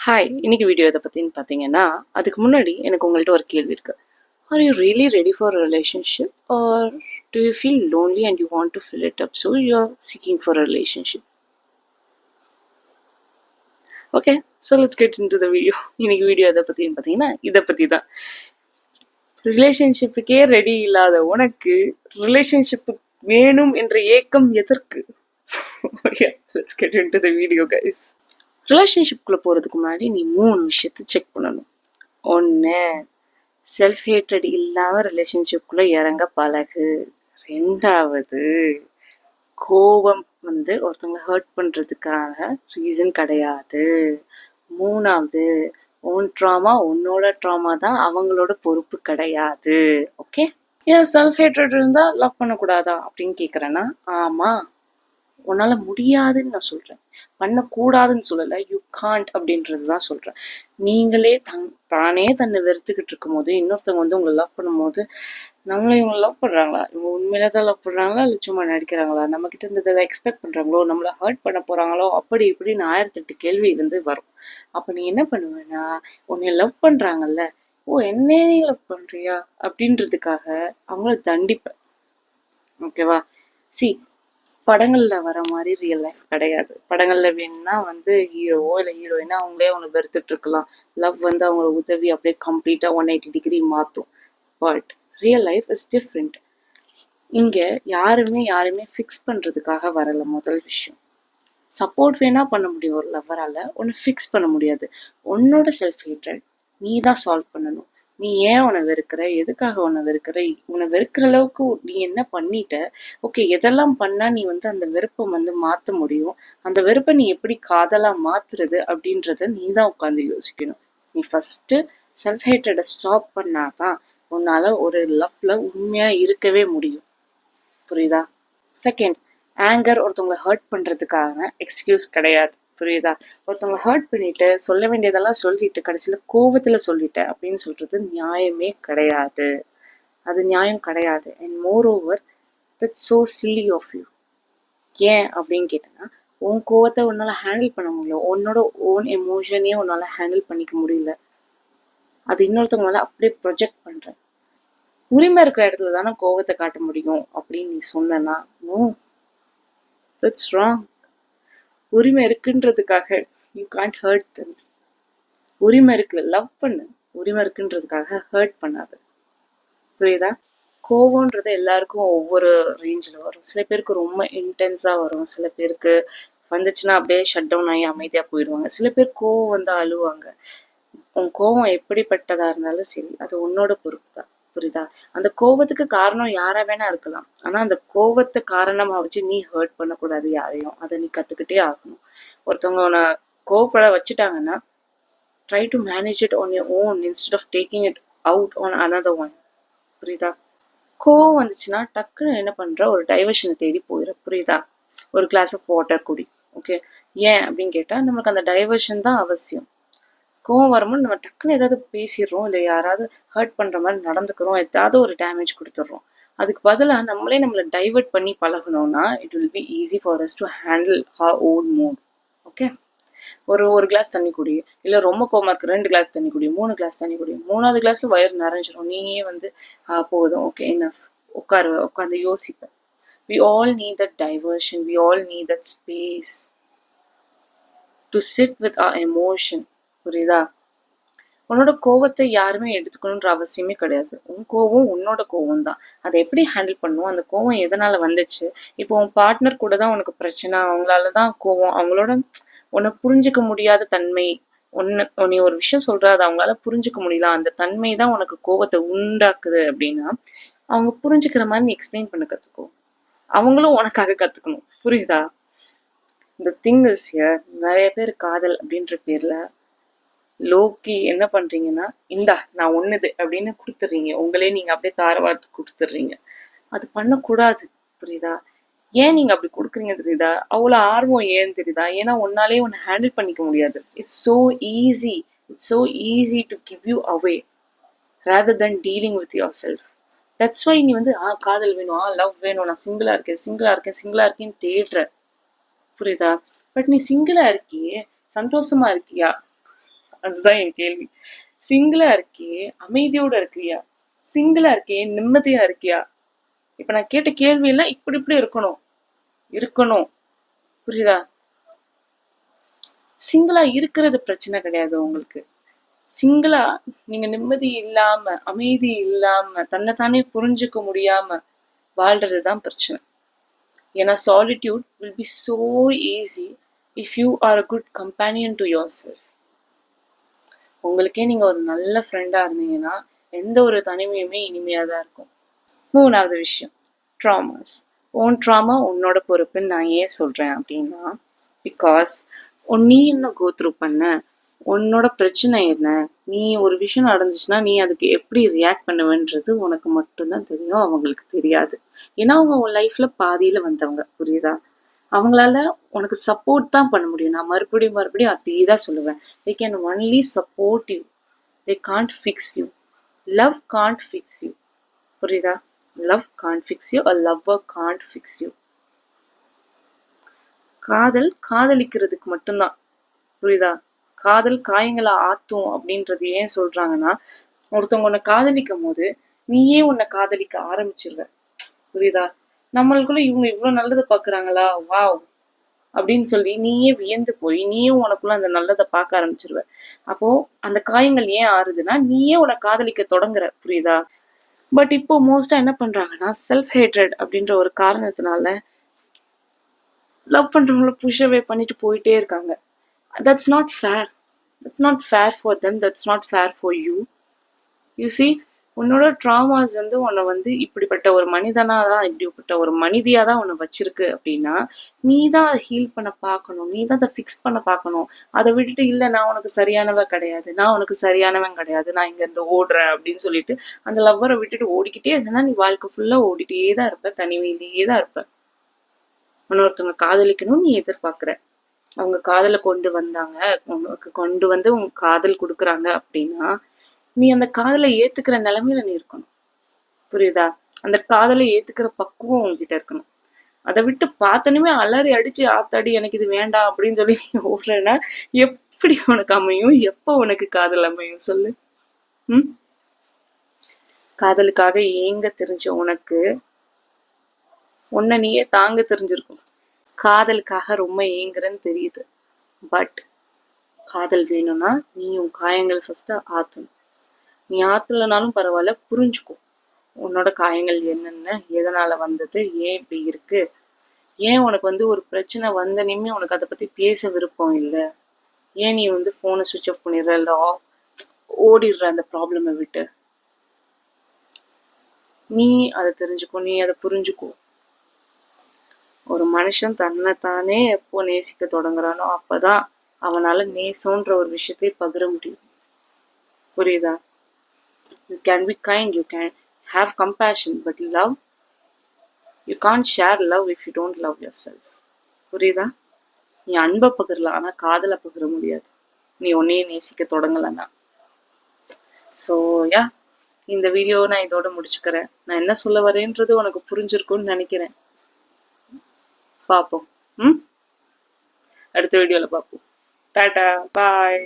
Hi, இன்னைக்கு video எதை பற்றின்னு பார்த்தீங்கன்னா, அதுக்கு முன்னாடி எனக்கு உங்கள்கிட்ட ஒரு கேள்வி இருக்கு. Are you really ready for relationship or to you feel lonely and you want to fill it up so you are seeking for relationship? Okay, so let's get into the video. இன்னைக்கு video எதை பற்றின்னு பார்த்தீங்கன்னா, இதை பற்றி தான். ரிலேஷன்ஷிப்புக்கே ready இல்லாத உனக்கு relationship வேணும் என்ற ஏக்கம் எதற்கு? Let's get into the video guys. ரிலேஷன்ஷிப்குள்ளே போகிறதுக்கு முன்னாடி நீ 3 விஷயத்தை செக் பண்ணணும். ஒன்று, செல்ஃப் ஹேட்ரட் இல்லாமல் ரிலேஷன்ஷிப்குள்ளே இறங்க பழகு. 2வது, கோபம் ஒருத்தவங்களை ஹர்ட் பண்ணுறதுக்காக ரீசன் கிடையாது. 3வது, உன் ட்ராமா உன்னோட ட்ராமா தான், அவங்களோட பொறுப்பு கிடையாது. ஓகே, ஏன் செல்ஃப் ஹேட்ரட் இருந்தால் லவ் பண்ணக்கூடாதா அப்படின்னு கேட்குறேன்னா, ஆமாம், உன்னால் முடியாதுன்னு நான் சொல்கிறேன், பண்ணக்கூடாதுன்னு சொல்லலை, யூ காண்ட் அப்படின்றது தான் சொல்கிறேன். நீங்களே தானே தன்னை வெறுத்துக்கிட்டு இருக்கும் போது இன்னொருத்தவங்க உங்களை லவ் பண்ணும்போது, நம்மளே இவங்க லவ் பண்ணுறாங்களா, இவங்க உண்மையில தான் லவ் பண்ணுறாங்களா இல்லை சும்மா நடிக்கிறாங்களா, நம்மக்கிட்ட இருந்து இதை எக்ஸ்பெக்ட் பண்ணுறாங்களோ, நம்மளை ஹர்ட் பண்ண போகிறாங்களோ, அப்படி இப்படின்னு 1008 கேள்வி வரும். அப்போ நீ என்ன பண்ணுவேன்னா, உன்னை லவ் பண்ணுறாங்கல்ல, ஓ என்னே நீ லவ் பண்ணுறியா அப்படின்றதுக்காக அவங்கள தண்டிப்பேன். ஓகேவா? படங்கள்ல வர மாதிரி ரியல் லைஃப் கிடையாது. படங்கள்ல வேணும்னா ஹீரோவோ இல்லை ஹீரோயினா அவங்களே அவங்களை வெறுத்துட்டு இருக்கலாம். லவ் அவங்கள உதவி அப்படியே கம்ப்ளீட்டா 180 டிகிரி மாற்றும். But real life is different. இங்க யாருமே ஃபிக்ஸ் பண்றதுக்காக வரல. முதல் விஷயம், சப்போர்ட் வேணா பண்ண முடியும் ஒரு லவ்வரால, ஒன்னு ஃபிக்ஸ் பண்ண முடியாது. உன்னோட செல்ஃப் ஹேட்ரட் நீ தான் சால்வ் பண்ணணும். நீ ஏன் உன்னை வெறுக்கிற, எதுக்காக உன்னை வெறுக்கிற, உன்னை வெறுக்கிற அளவுக்கு நீ என்ன பண்ணிட்ட, ஓகே எதெல்லாம் பண்ணா நீ அந்த வெறுப்பை மாற்ற முடியும், அந்த வெறுப்பை நீ எப்படி காதலா மாத்துறது அப்படின்றத நீ தான் உட்காந்து யோசிக்கணும். நீ ஃபர்ஸ்ட் செல்ஃப் ஹேட்ரடை ஸ்டாப் பண்ணாதான் உன்னால ஒரு லவ்ல உண்மையா இருக்கவே முடியும். புரியுதா? செகண்ட், ஆங்கர் ஒருத்தவங்களை ஹர்ட் பண்றதுக்கான எக்ஸ்கியூஸ் கிடையாது. புரியுதா? ஒருத்தவங்களை ஹர்ட் பண்ணிட்டு சொல்ல வேண்டியதெல்லாம் சொல்லிட்டு கடைசியில கோவத்துல சொல்லிட்டேன் அப்படின்னு சொல்றது நியாயமே கிடையாது. அது நியாயம் கிடையாது. And moreover, that's so silly of you. ஏன் அப்படின்னு கேட்டேன்னா, உன் கோவத்தை உன்னால ஹேண்டில் பண்ண முடியல, உன்னோட ஓன் எமோஷனையே உன்னால ஹேண்டில் பண்ணிக்க முடியல, அது இன்னொருத்தவங்க மேல அப்படியே ப்ரொஜெக்ட் பண்ற. உரிமை இருக்கிற இடத்துல தானே கோவத்தை காட்ட முடியும் அப்படின்னு நீ சொன்னா, நோ, தட்ஸ் ராங். உரிமை இருக்குன்றதுக்காக யூ காண்ட் ஹர்ட் தம். உரிமை இருக்கு, லவ் பண்ணு. உரிமை இருக்குன்றதுக்காக ஹர்ட் பண்ணாது. புரியுதா? கோவம்ன்றது எல்லாருக்கும் ஒவ்வொரு ரேஞ்சில் வரும். சில பேருக்கு ரொம்ப இன்டென்ஸாக வரும், சில பேருக்கு வந்துச்சுன்னா அப்படியே ஷட் டவுன் ஆகி அமைதியாக போயிடுவாங்க, சில பேர் கோவம் அழுவாங்க. உன் கோவம் எப்படிப்பட்டதா இருந்தாலும் சரி, அது உன்னோட பொறுப்பு தான். புரியுதா? அந்த கோபத்துக்கு காரணம் யாரா வேணா இருக்கலாம், ஆனா அந்த கோபத்தை காரணமா வச்சு நீ ஹர்ட் பண்ணக்கூடாது யாரையும். அதை நீ கத்துக்கிட்டே ஆகணும். ஒருத்தவங்க உன்னை கோவப்பட வச்சுட்டாங்கன்னா, try to manage it on your own instead of taking it out on another one. புரியுதா? கோவம் வந்துச்சுன்னா டக்குன்னு என்ன பண்ற, ஒரு டைவர்ஷனை தேடி போயிட. புரியுதா? ஒரு கிளாஸ் ஆஃப் வாட்டர் குடி. ஓகே, ஏன் அப்படின்னு கேட்டா, நமக்கு அந்த டைவர்ஷன் தான் அவசியம். கோவம் வரும்போது நம்ம டக்குன்னு ஏதாவது பேசிடுறோம், இல்லை யாராவது ஹர்ட் பண்ணுற மாதிரி நடந்துக்கிறோம், ஏதாவது ஒரு டேமேஜ் கொடுத்துட்றோம். அதுக்கு பதிலாக நம்மளை டைவர்ட் பண்ணி பழகணும்னா it will be easy for us to handle our own mood. Okay, ஒரு கிளாஸ் தண்ணி குடி, இல்லை ரொம்ப கோவமா இருக்கு 2 கிளாஸ் தண்ணி குடி, 3 கிளாஸ் தண்ணி குடி. 3வது கிளாஸ்ல வயிறு நிறைஞ்சிரும். நீயே போதும், ஓகே என்ன, உட்காந்து யோசிப்பேன். We all need that diversion. We all need that space to sit with our emotion. புரியுதா? உன்னோட கோவத்தை யாருமே எடுத்துக்கணுன்ற அவசியமே கிடையாது. உன் கோவம் உன்னோட கோவம் தான். அதை எப்படி ஹேண்டில் பண்ணுவோம், அந்த கோவம் எதனால வந்துச்சு, இப்போ உன் பார்ட்னர் கூட தான் உனக்கு பிரச்சனை, அவங்களால தான் கோவம், அவங்களோட உன்னை புரிஞ்சுக்க முடியாத தன்மை, நீ ஒரு விஷயம் சொல்ற, அதை அவங்களால புரிஞ்சுக்க முடியல, அந்த தன்மை தான் உனக்கு கோவத்தை உண்டாக்குது அப்படின்னா, அவங்க புரிஞ்சுக்கிற மாதிரி நீ எக்ஸ்பிளைன் பண்ண கத்துக்கோ. அவங்களும் உனக்காக கத்துக்கணும். புரியுதா? இந்த திங் இஸ் ஹியர், நிறைய பேர் காதல் அப்படின்ற பேர்ல லோக்கி என்ன பண்றீங்கன்னா, இந்தா நான் ஒண்ணுது அப்படின்னு கொடுத்துடுறீங்க. உங்களே நீங்க அப்படியே தாரவாத்து கொடுத்துடுறீங்க. அது பண்ணக்கூடாது. புரியுதா? ஏன் நீங்க அப்படி கொடுக்குறீங்க தெரியுதா? அவ்வளோ ஆர்வம் ஏன் தெரியுதா? ஏன்னா உன்னாலே உன்னை ஹேண்டில் பண்ணிக்க முடியாது. It's so easy to give you away rather than dealing with yourself. That's why நீ காதல் வேணும், லவ் வேணும், நான் சிங்கிளா இருக்கேன்னு தேடுற. புரியுதா? பட் நீ சிங்கிளா இருக்கியே, சந்தோஷமா இருக்கியா? அதுதான் என் கேள்வி. சிங்கிளா இருக்கியே அமைதியோட இருக்கியா? சிங்கிளா இருக்கியே நிம்மதியா இருக்கியா? இப்ப நான் கேட்ட கேள்வி எல்லாம் இப்படி இப்படி இருக்கணும். இருக்கணும். புரியுதா? சிங்கிளா இருக்கிறது பிரச்சனை கிடையாது உங்களுக்கு. சிங்கிளா நீங்க நிம்மதி இல்லாம, அமைதி இல்லாம, தன்னைத்தானே புரிஞ்சுக்க முடியாம வாழ்றதுதான் பிரச்சனை. ஏன்னா solitude will be so easy if you are a good companion to yourself. உங்களுக்கே நீங்க ஒரு நல்ல ஃப்ரெண்டா இருந்தீங்கன்னா எந்த ஒரு தனிமையுமே இனிமையா தான் இருக்கும். 3வது விஷயம், ட்ராமாஸ். உன் ட்ராமா உன்னோட பொறுப்புன்னு நான் ஏன் சொல்றேன் அப்படின்னா, பிகாஸ் நீ என்ன கோ த்ரூ பண்ண, உன்னோட பிரச்சனை என்ன, நீ ஒரு விஷயம் நடந்துச்சுன்னா நீ அதுக்கு எப்படி ரியாக்ட் பண்ணுவேன்றது உனக்கு மட்டும்தான் தெரியும், அவங்களுக்கு தெரியாது. ஏன்னா அவங்க உன் லைஃப்ல பாதியில வந்தவங்க, புரியுதா? அவங்களால உனக்கு சப்போர்ட் தான் பண்ண முடியும். நான் மறுபடியும் மறுபடியும் அதே தான் சொல்லுவேன். they can only support you, they can't fix you. love can't fix you. புரியுதா? love can't fix you, a lover can't fix you. காதல் காதலிக்கிறதுக்கு மட்டும்தான், புரியுதா? காதல் காயங்களை ஆத்தும் அப்படின்றது ஏன் சொல்றாங்கன்னா, ஒருத்தவங்க உன்னை காதலிக்கும் போது நீயே உன்னை காதலிக்க ஆரம்பிச்சிருவ, புரியுதா? நம்மளுக்குள்ள இவங்க இவ்வளவு நல்லதை பாக்குறாங்களா, வாவ் அப்படின்னு சொல்லி நீயே வியந்து போய் நீயும் உனக்குள்ள அந்த நல்லதை பார்க்க ஆரம்பிச்சிருவ. அப்போ அந்த காயங்கள் ஏன் ஆறுதுன்னா நீயே உன்னை காதலிக்க தொடங்குற, புரியுதா? பட் இப்போ மோஸ்டா என்ன பண்றாங்கன்னா, செல்ஃப் ஹேட்ரட் அப்படின்ற ஒரு காரணத்தினால லவ் பண்றவங்கள புஷ் அவே பண்ணிட்டு போயிட்டே இருக்காங்க. That's not fair. That's not fair for them, that's not fair for you. You see, உன்னோட ட்ராமாஸ் வந்து உன்னை வந்து இப்படிப்பட்ட ஒரு மனிதனா தான், இப்படிப்பட்ட ஒரு மனிதியா தான் உன்னை வச்சிருக்கு அப்படின்னா, நீ தான் அதை ஹீல் பண்ண பார்க்கணும், நீ தான் அதை ஃபிக்ஸ் பண்ண பார்க்கணும். அதை விட்டுட்டு இல்லை நான் உனக்கு சரியானவ கிடையாது, நான் உனக்கு சரியானவன் கிடையாது, நான் இங்க இருந்து ஓடுறேன் அப்படின்னு சொல்லிட்டு அந்த லவ்வரை விட்டுட்டு ஓடிக்கிட்டே இருந்தேன்னா நீ வாழ்க்கை ஃபுல்லா ஓடிட்டே தான் இருப்ப, தனிமையிலேயே தான் இருப்ப. இன்னொருத்தவங்க காதலிக்கணும்னு நீ எதிர்பார்க்குற, அவங்க காதலை கொண்டு வந்தாங்க, உனக்கு கொண்டு வந்து உங்க காதல் கொடுக்குறாங்க அப்படின்னா நீ அந்த காதலை ஏத்துக்கிற நிலைமையில நீ இருக்கணும், புரியுதா? அந்த காதலை ஏத்துக்கிற பக்குவம் உங்ககிட்ட இருக்கணும். அதை விட்டு பார்த்தனுமே அலறி அடிச்சு ஆத்தாடி எனக்கு இது வேண்டாம் அப்படின்னு சொல்லி நீ ஓடுறேன்னா எப்படி உனக்கு அமையும்? எப்ப உனக்கு காதல் அமையும் சொல்லு? காதலுக்காக ஏங்க தெரிஞ்ச உனக்கு உன்னை நீயே தாங்க தெரிஞ்சிருக்கும். காதலுக்காக ரொம்ப ஏங்குறன்னு தெரியுது. பட் காதல் வேணும்னா நீ உன் காயங்கள் ஃபர்ஸ்ட் ஆத்தணும். நீ ஆத்தலைனாலும் பரவாயில்ல, புரிஞ்சுக்கோ உன்னோட காயங்கள் என்னென்ன, எதனால வந்தது, ஏன் இப்படி இருக்கு, ஏன் உனக்கு வந்து ஒரு பிரச்சனை வந்தனையுமே உனக்கு அதை பத்தி பேச விருப்பம் இல்லை, ஏன் நீ வந்து போனை சுவிட்ச் ஆஃப் பண்ணிடுற, இல்லை ஓடிடுற அந்த ப்ராப்ளமை விட்டு. நீ அதை தெரிஞ்சுக்கோ, நீ அதை புரிஞ்சுக்கோ. ஒரு மனுஷன் தன்னைத்தானே எப்போ நேசிக்க தொடங்குறானோ அப்பதான் அவனால நேசம்ன்ற ஒரு விஷயத்தை பகிர முடியும், புரியுதா? You can be kind, you can have compassion, but love, you can't share love if you don't love yourself. புரியுதா? நீ அன்பை பகிரலாம், ஆனா காதலை பகிர முடியாது நீ உன்னையே நேசிக்க தொடங்கலன்னா. ஸோ யா, இந்த வீடியோ நான் இதோட முடிச்சுக்கிறேன். நான் என்ன சொல்ல வரேன்றது உனக்கு புரிஞ்சிருக்கும்னு நினைக்கிறேன். பார்ப்போம். அடுத்த வீடியோல பார்ப்போம். டாடா, பாய்.